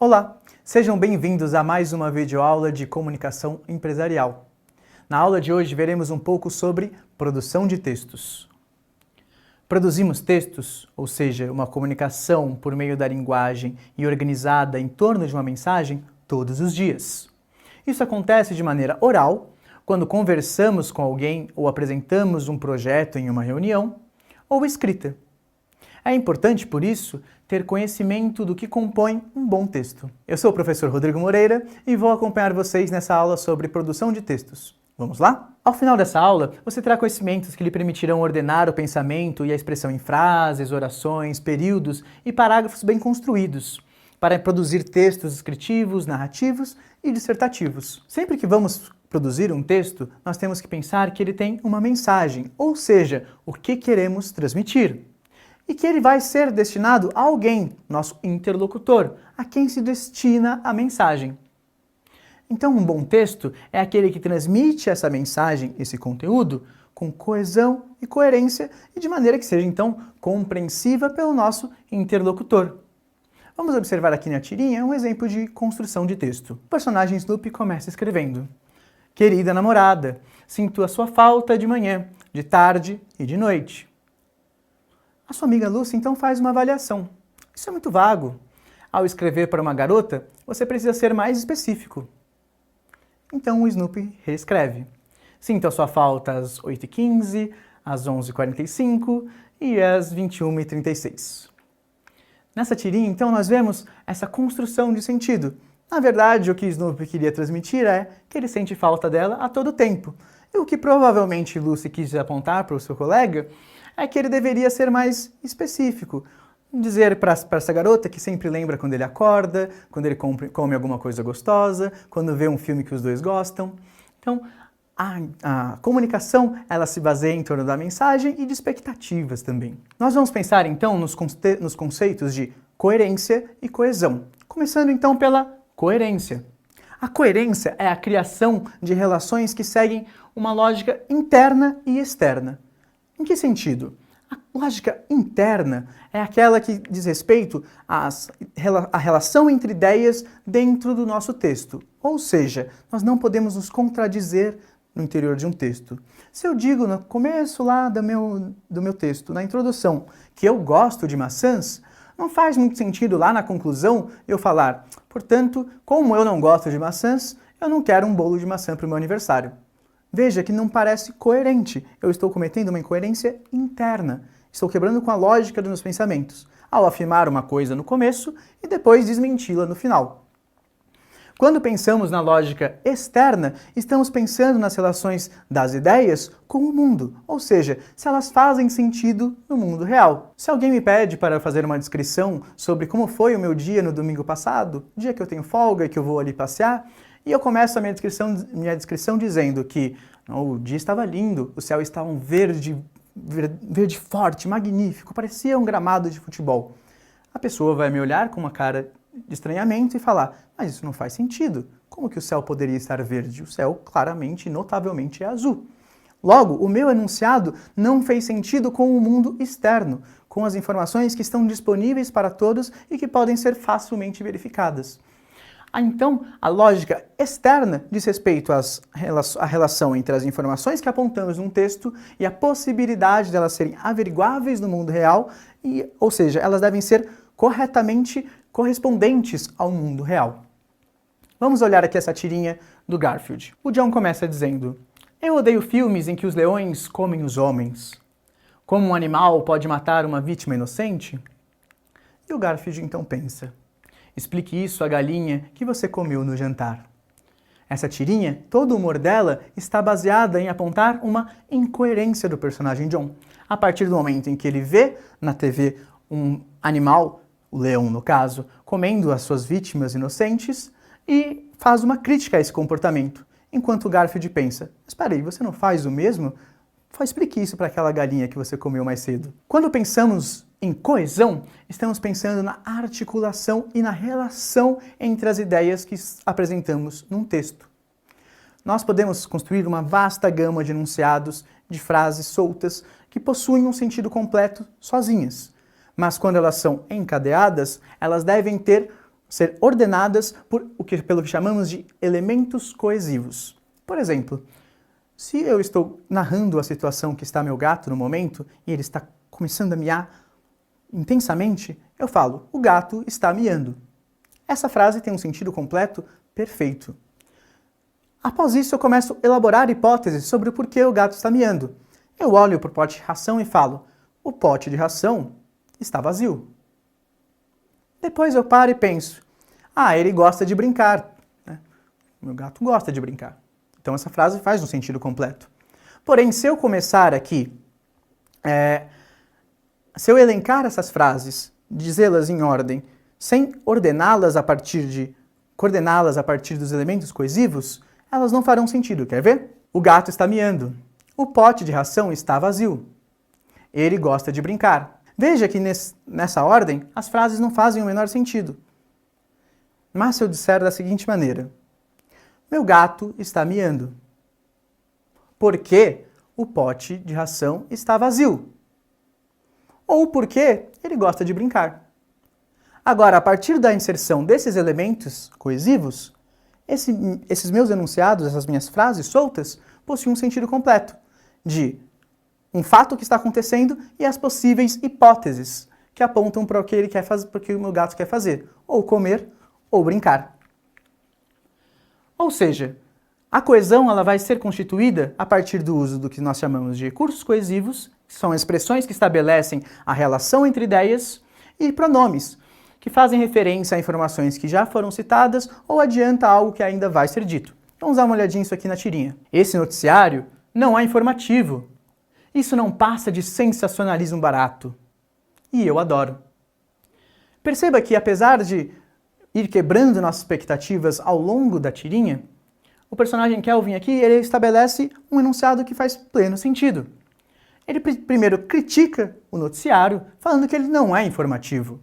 Olá, sejam bem-vindos a mais uma videoaula de comunicação empresarial. Na aula de hoje veremos um pouco sobre produção de textos. Produzimos textos, ou seja, uma comunicação por meio da linguagem e organizada em torno de uma mensagem, todos os dias. Isso acontece de maneira oral, quando conversamos com alguém ou apresentamos um projeto em uma reunião, ou escrita. É importante, por isso, ter conhecimento do que compõe um bom texto. Eu sou o professor Rodrigo Moreira e vou acompanhar vocês nessa aula sobre produção de textos. Vamos lá? Ao final dessa aula, você terá conhecimentos que lhe permitirão ordenar o pensamento e a expressão em frases, orações, períodos e parágrafos bem construídos, para produzir textos descritivos, narrativos e dissertativos. Sempre que vamos produzir um texto, nós temos que pensar que ele tem uma mensagem, ou seja, o que queremos transmitir. E que ele vai ser destinado a alguém, nosso interlocutor, a quem se destina a mensagem. Então, um bom texto é aquele que transmite essa mensagem, esse conteúdo, com coesão e coerência e de maneira que seja, então, compreensiva pelo nosso interlocutor. Vamos observar aqui na tirinha um exemplo de construção de texto. O personagem Snoopy começa escrevendo: Querida namorada, sinto a sua falta de manhã, de tarde e de noite. A sua amiga Lucy então faz uma avaliação. Isso é muito vago. Ao escrever para uma garota, você precisa ser mais específico. Então o Snoopy reescreve. Sinto a sua falta às 8h15, às 11h45 e às 21h36. Nessa tirinha, então, nós vemos essa construção de sentido. Na verdade, o que Snoopy queria transmitir é que ele sente falta dela a todo tempo. E o que provavelmente Lucy quis apontar para o seu colega é que ele deveria ser mais específico. Dizer para essa garota que sempre lembra quando ele acorda, quando ele come alguma coisa gostosa, quando vê um filme que os dois gostam. Então, a comunicação, ela se baseia em torno da mensagem e de expectativas também. Nós vamos pensar, então, nos conceitos de coerência e coesão. Começando, então, pela coerência. A coerência é a criação de relações que seguem uma lógica interna e externa. Em que sentido? A lógica interna é aquela que diz respeito à relação entre ideias dentro do nosso texto. Ou seja, nós não podemos nos contradizer no interior de um texto. Se eu digo no começo lá do meu texto, na introdução, que eu gosto de maçãs, não faz muito sentido lá na conclusão eu falar, portanto, como eu não gosto de maçãs, eu não quero um bolo de maçã para o meu aniversário. Veja que não parece coerente. Eu estou cometendo uma incoerência interna. Estou quebrando com a lógica dos meus pensamentos, ao afirmar uma coisa no começo e depois desmenti-la no final. Quando pensamos na lógica externa, estamos pensando nas relações das ideias com o mundo, ou seja, se elas fazem sentido no mundo real. Se alguém me pede para fazer uma descrição sobre como foi o meu dia no domingo passado, dia que eu tenho folga e que eu vou ali passear, e eu começo a minha descrição dizendo que o dia estava lindo, o céu estava um verde forte, magnífico, parecia um gramado de futebol. A pessoa vai me olhar com uma cara de estranhamento e falar, mas isso não faz sentido. Como que o céu poderia estar verde? O céu claramente e notavelmente é azul. Logo, o meu enunciado não fez sentido com o mundo externo, com as informações que estão disponíveis para todos e que podem ser facilmente verificadas. Então, a lógica externa diz respeito à relação entre as informações que apontamos num texto e a possibilidade de elas serem averiguáveis no mundo real, ou seja, elas devem ser corretamente correspondentes ao mundo real. Vamos olhar aqui essa tirinha do Garfield. O John começa dizendo: Eu odeio filmes em que os leões comem os homens. Como um animal pode matar uma vítima inocente? E o Garfield então pensa: Explique isso à galinha que você comeu no jantar. Essa tirinha, todo o humor dela está baseada em apontar uma incoerência do personagem John. A partir do momento em que ele vê na TV um animal, o leão no caso, comendo as suas vítimas inocentes e faz uma crítica a esse comportamento. Enquanto o Garfield pensa, mas peraí, você não faz o mesmo? Explique isso para aquela galinha que você comeu mais cedo. Quando pensamos em coesão, estamos pensando na articulação e na relação entre as ideias que apresentamos num texto. Nós podemos construir uma vasta gama de enunciados, de frases soltas, que possuem um sentido completo sozinhas. Mas quando elas são encadeadas, elas devem ter ser ordenadas pelo que chamamos de elementos coesivos. Por exemplo, se eu estou narrando a situação que está meu gato no momento e ele está começando a miar intensamente, eu falo, o gato está miando. Essa frase tem um sentido completo perfeito. Após isso, eu começo a elaborar hipóteses sobre o porquê o gato está miando. Eu olho para o pote de ração e falo, o pote de ração está vazio. Depois eu paro e penso, ele gosta de brincar. Meu gato gosta de brincar. Então essa frase faz um sentido completo. Porém, se eu começar aqui, se eu elencar essas frases, dizê-las em ordem, sem coordená-las a partir dos elementos coesivos, elas não farão sentido. Quer ver? O gato está miando. O pote de ração está vazio. Ele gosta de brincar. Veja que nessa ordem, as frases não fazem o menor sentido. Mas se eu disser da seguinte maneira, meu gato está miando, porque o pote de ração está vazio. Ou porque ele gosta de brincar. Agora, a partir da inserção desses elementos coesivos, esses meus enunciados, essas minhas frases soltas, possuem um sentido completo de um fato que está acontecendo e as possíveis hipóteses que apontam para o que ele quer fazer, para o que o meu gato quer fazer, ou comer, ou brincar. Ou seja, a coesão ela vai ser constituída a partir do uso do que nós chamamos de recursos coesivos, que são expressões que estabelecem a relação entre ideias, e pronomes, que fazem referência a informações que já foram citadas ou adianta algo que ainda vai ser dito. Vamos dar uma olhadinha nisso aqui na tirinha. Esse noticiário não é informativo. Isso não passa de sensacionalismo barato. E eu adoro. Perceba que, apesar de ir quebrando nossas expectativas ao longo da tirinha, o personagem Kelvin aqui, ele estabelece um enunciado que faz pleno sentido. Ele primeiro critica o noticiário, falando que ele não é informativo.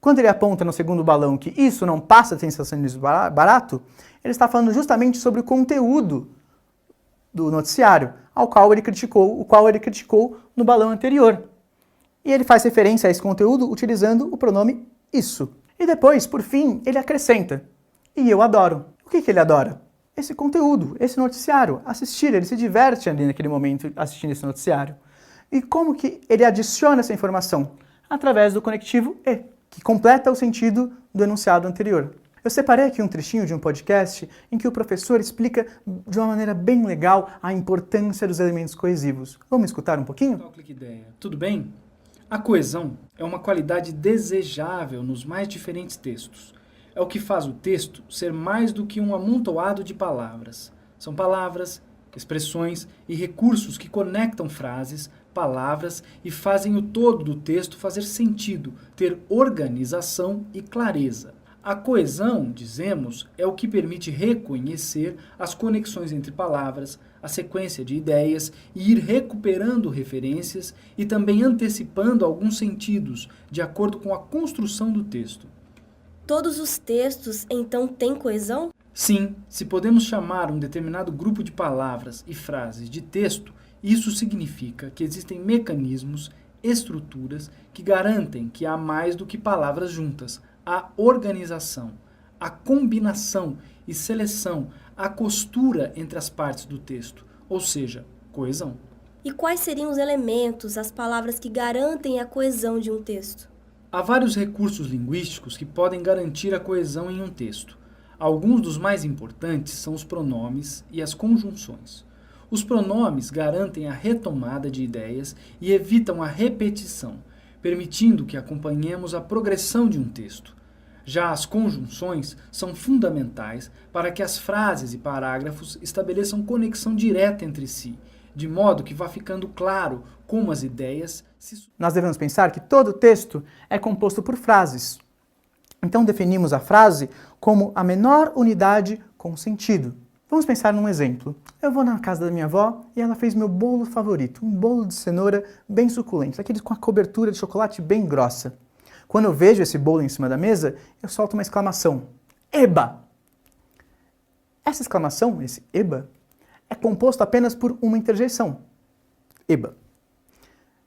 Quando ele aponta no segundo balão que isso não passa de sensacionalismo barato, ele está falando justamente sobre o conteúdo do noticiário, o qual ele criticou no balão anterior. E ele faz referência a esse conteúdo utilizando o pronome isso. E depois, por fim, ele acrescenta, e eu adoro. O que ele adora? Esse conteúdo, esse noticiário, assistir, ele se diverte ali naquele momento assistindo esse noticiário. E como que ele adiciona essa informação? Através do conectivo e, que completa o sentido do enunciado anterior. Eu separei aqui um trechinho de um podcast em que o professor explica de uma maneira bem legal a importância dos elementos coesivos. Vamos escutar um pouquinho? Tudo bem? A coesão é uma qualidade desejável nos mais diferentes textos. É o que faz o texto ser mais do que um amontoado de palavras. São palavras, expressões e recursos que conectam frases, palavras e fazem o todo do texto fazer sentido, ter organização e clareza. A coesão, dizemos, é o que permite reconhecer as conexões entre palavras, a sequência de ideias e ir recuperando referências e também antecipando alguns sentidos, de acordo com a construção do texto. Todos os textos, então, têm coesão? Sim, se podemos chamar um determinado grupo de palavras e frases de texto, isso significa que existem mecanismos, estruturas que garantem que há mais do que palavras juntas. A organização, a combinação e seleção, a costura entre as partes do texto, ou seja, coesão. E quais seriam os elementos, as palavras que garantem a coesão de um texto? Há vários recursos linguísticos que podem garantir a coesão em um texto. Alguns dos mais importantes são os pronomes e as conjunções. Os pronomes garantem a retomada de ideias e evitam a repetição, permitindo que acompanhemos a progressão de um texto. Já as conjunções são fundamentais para que as frases e parágrafos estabeleçam conexão direta entre si, de modo que vá ficando claro como as ideias se... Nós devemos pensar que todo texto é composto por frases. Então definimos a frase como a menor unidade com sentido. Vamos pensar num exemplo. Eu vou na casa da minha avó e ela fez meu bolo favorito, um bolo de cenoura bem suculento, aqueles com a cobertura de chocolate bem grossa. Quando eu vejo esse bolo em cima da mesa, eu solto uma exclamação. Eba! Essa exclamação, esse eba, é composto apenas por uma interjeição. Eba.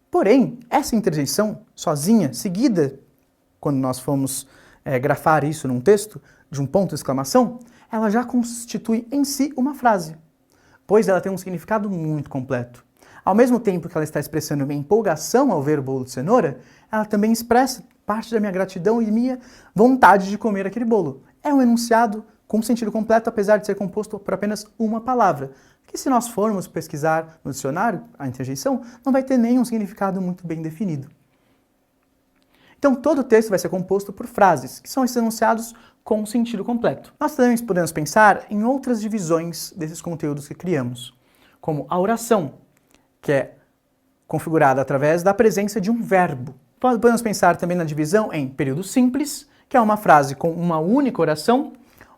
Porém, essa interjeição, sozinha, seguida, quando nós formos grafar isso num texto, de um ponto de exclamação, ela já constitui em si uma frase, pois ela tem um significado muito completo. Ao mesmo tempo que ela está expressando minha empolgação ao ver o bolo de cenoura, ela também expressa parte da minha gratidão e minha vontade de comer aquele bolo. É um enunciado com sentido completo, apesar de ser composto por apenas uma palavra, que se nós formos pesquisar no dicionário a interjeição, não vai ter nenhum significado muito bem definido. Então, todo o texto vai ser composto por frases, que são esses enunciados com sentido completo. Nós também podemos pensar em outras divisões desses conteúdos que criamos, como a oração, que é configurada através da presença de um verbo. Podemos pensar também na divisão em período simples, que é uma frase com uma única oração,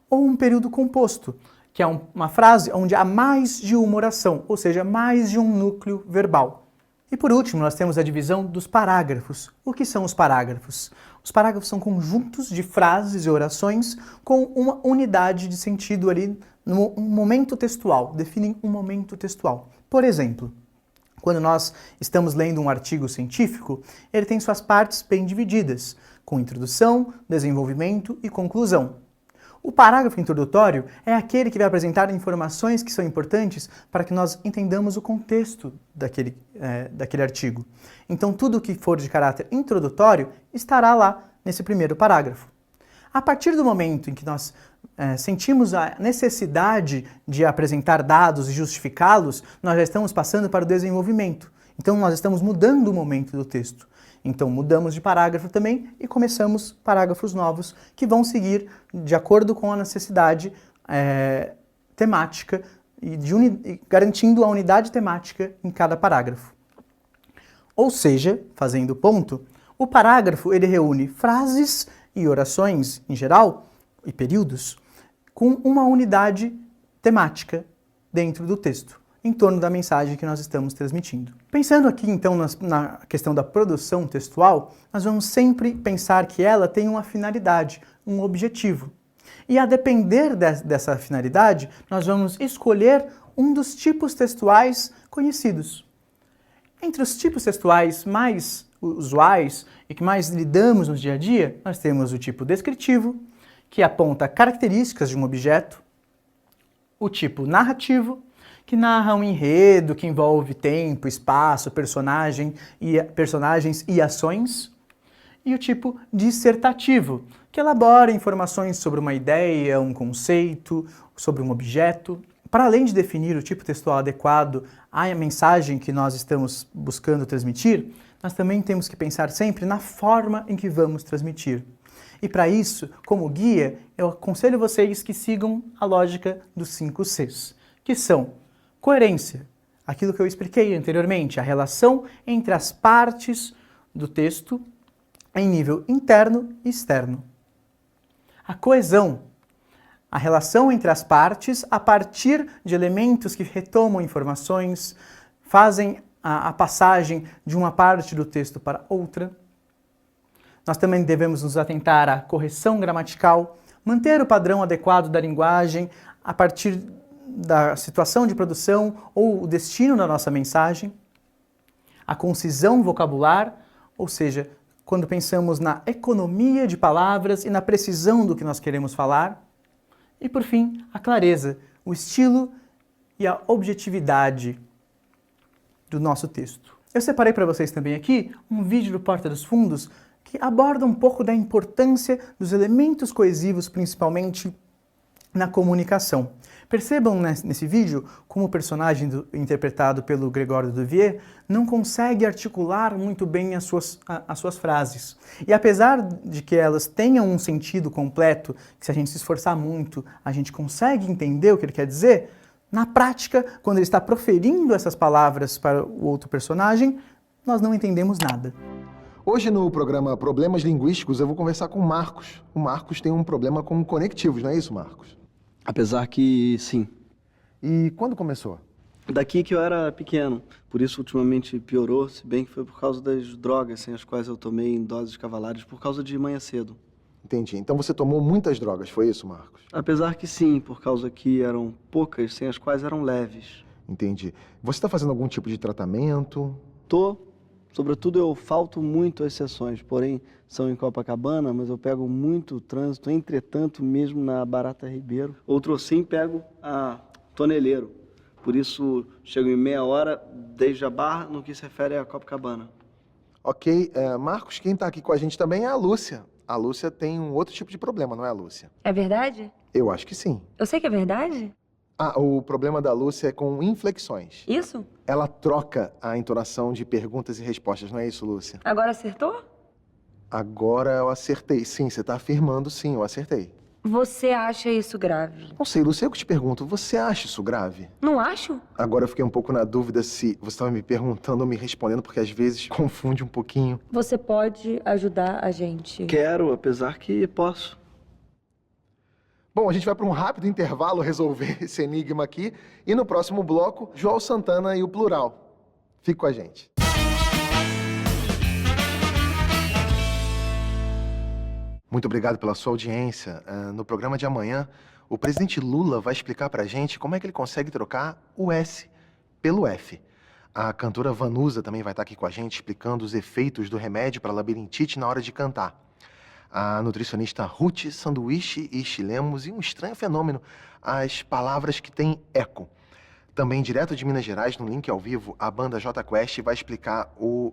ou um período composto, que é uma frase onde há mais de uma oração, ou seja, mais de um núcleo verbal. E por último, nós temos a divisão dos parágrafos. O que são os parágrafos? Os parágrafos são conjuntos de frases e orações com uma unidade de sentido ali no momento textual, definem um momento textual. Por exemplo, quando nós estamos lendo um artigo científico, ele tem suas partes bem divididas, com introdução, desenvolvimento e conclusão. O parágrafo introdutório é aquele que vai apresentar informações que são importantes para que nós entendamos o contexto daquele artigo. Então, tudo que for de caráter introdutório estará lá nesse primeiro parágrafo. A partir do momento em que nós sentimos a necessidade de apresentar dados e justificá-los, nós já estamos passando para o desenvolvimento. Então, nós estamos mudando o momento do texto. Então, mudamos de parágrafo também e começamos parágrafos novos que vão seguir de acordo com a necessidade temática e garantindo a unidade temática em cada parágrafo. Ou seja, fazendo ponto, o parágrafo ele reúne frases e orações em geral e períodos com uma unidade temática dentro do texto, em torno da mensagem que nós estamos transmitindo. Pensando aqui, então, na questão da produção textual, nós vamos sempre pensar que ela tem uma finalidade, um objetivo. E a depender dessa finalidade, nós vamos escolher um dos tipos textuais conhecidos. Entre os tipos textuais mais usuais e que mais lidamos no dia a dia, nós temos o tipo descritivo, que aponta características de um objeto, o tipo narrativo, que narra um enredo que envolve tempo, espaço, personagens e ações, e o tipo dissertativo, que elabora informações sobre uma ideia, um conceito, sobre um objeto. Para além de definir o tipo textual adequado à mensagem que nós estamos buscando transmitir, nós também temos que pensar sempre na forma em que vamos transmitir. E para isso, como guia, eu aconselho vocês que sigam a lógica dos 5 Cs, que são coerência, aquilo que eu expliquei anteriormente, a relação entre as partes do texto em nível interno e externo. A coesão, a relação entre as partes a partir de elementos que retomam informações, fazem a passagem de uma parte do texto para outra. Nós também devemos nos atentar à correção gramatical, manter o padrão adequado da linguagem a partir da situação de produção ou o destino da nossa mensagem, a concisão vocabular, ou seja, quando pensamos na economia de palavras e na precisão do que nós queremos falar, e por fim, a clareza, o estilo e a objetividade do nosso texto. Eu separei para vocês também aqui um vídeo do Porta dos Fundos que aborda um pouco da importância dos elementos coesivos, principalmente na comunicação. Percebam nesse vídeo como o personagem interpretado pelo Gregório Duvier não consegue articular muito bem as suas frases. E apesar de que elas tenham um sentido completo, que se a gente se esforçar muito, a gente consegue entender o que ele quer dizer, na prática, quando ele está proferindo essas palavras para o outro personagem, nós não entendemos nada. Hoje no programa Problemas Linguísticos eu vou conversar com o Marcos. O Marcos tem um problema com conectivos, não é isso, Marcos? Apesar que, sim. E quando começou? Daqui que eu era pequeno, por isso ultimamente piorou, se bem que foi por causa das drogas sem as quais eu tomei em doses cavalares por causa de manhã cedo. Entendi. Então você tomou muitas drogas, foi isso, Marcos? Apesar que sim, por causa que eram poucas, sem as quais eram leves. Entendi. Você está fazendo algum tipo de tratamento? Tô, Sobretudo eu falto muito às sessões, porém são em Copacabana, mas eu pego muito trânsito, entretanto mesmo na Barata Ribeiro. Outro sim pego a Toneleiro, por isso chego em meia hora desde a Barra no que se refere a Copacabana. Ok, Marcos, quem está aqui com a gente também é a Lúcia. A Lúcia tem um outro tipo de problema, não é, Lúcia? É verdade? Eu acho que sim. Eu sei que é verdade. Ah, o problema da Lúcia é com inflexões. Isso? Ela troca a entonação de perguntas e respostas, não é isso, Lúcia? Agora acertou? Agora eu acertei. Sim, você está afirmando sim, eu acertei. Você acha isso grave? Não sei, Lúcia, eu que te pergunto, você acha isso grave? Não acho? Agora eu fiquei um pouco na dúvida se você estava me perguntando ou me respondendo, porque às vezes confunde um pouquinho. Você pode ajudar a gente. Quero, apesar que posso. Bom, a gente vai para um rápido intervalo resolver esse enigma aqui. E no próximo bloco, João Santana e o plural. Fique com a gente. Muito obrigado pela sua audiência. No programa de amanhã, o presidente Lula vai explicar para a gente como é que ele consegue trocar o S pelo F. A cantora Vanusa também vai estar aqui com a gente explicando os efeitos do remédio para labirintite na hora de cantar. A nutricionista Ruth Sanduíche e Chilemos e um estranho fenômeno, as palavras que têm eco. Também, direto de Minas Gerais, no link ao vivo, a banda J Quest vai explicar o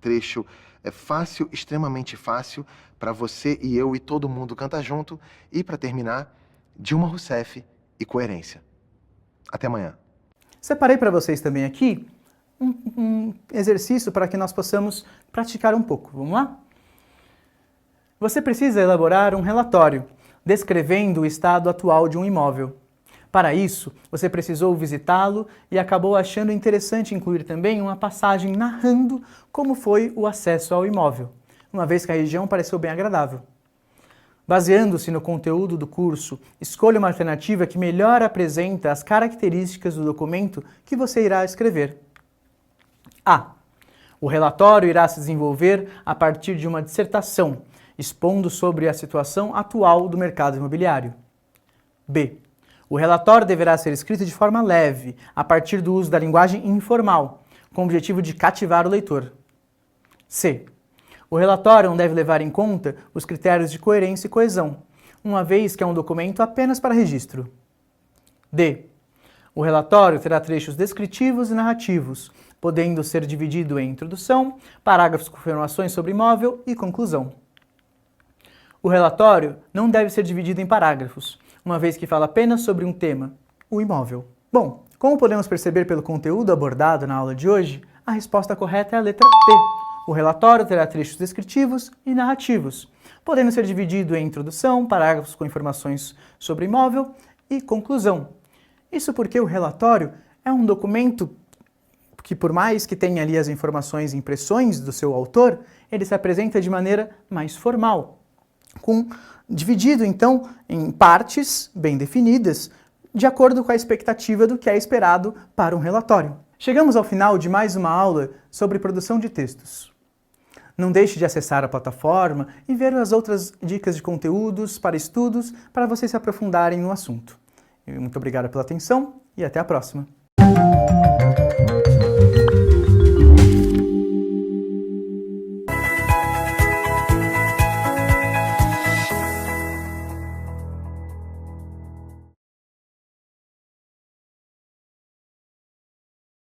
trecho fácil, extremamente fácil, para você e eu e todo mundo cantar junto. E, para terminar, Dilma Rousseff e coerência. Até amanhã. Separei para vocês também aqui um exercício para que nós possamos praticar um pouco. Vamos lá? Você precisa elaborar um relatório descrevendo o estado atual de um imóvel. Para isso, você precisou visitá-lo e acabou achando interessante incluir também uma passagem narrando como foi o acesso ao imóvel, uma vez que a região pareceu bem agradável. Baseando-se no conteúdo do curso, escolha uma alternativa que melhor apresenta as características do documento que você irá escrever. A. O relatório irá se desenvolver a partir de uma dissertação, expondo sobre a situação atual do mercado imobiliário. B. O relatório deverá ser escrito de forma leve, a partir do uso da linguagem informal, com o objetivo de cativar o leitor. C. O relatório não deve levar em conta os critérios de coerência e coesão, uma vez que é um documento apenas para registro. D. O relatório terá trechos descritivos e narrativos, podendo ser dividido em introdução, parágrafos com informações sobre imóvel e conclusão. O relatório não deve ser dividido em parágrafos, uma vez que fala apenas sobre um tema, o imóvel. Bom, como podemos perceber pelo conteúdo abordado na aula de hoje, a resposta correta é a letra P. O relatório terá trechos descritivos e narrativos, podendo ser dividido em introdução, parágrafos com informações sobre imóvel e conclusão. Isso porque o relatório é um documento que, por mais que tenha ali as informações e impressões do seu autor, ele se apresenta de maneira mais formal, dividido então em partes bem definidas, de acordo com a expectativa do que é esperado para um relatório. Chegamos ao final de mais uma aula sobre produção de textos. Não deixe de acessar a plataforma e ver as outras dicas de conteúdos para estudos para vocês se aprofundarem no assunto. Muito obrigado pela atenção e até a próxima.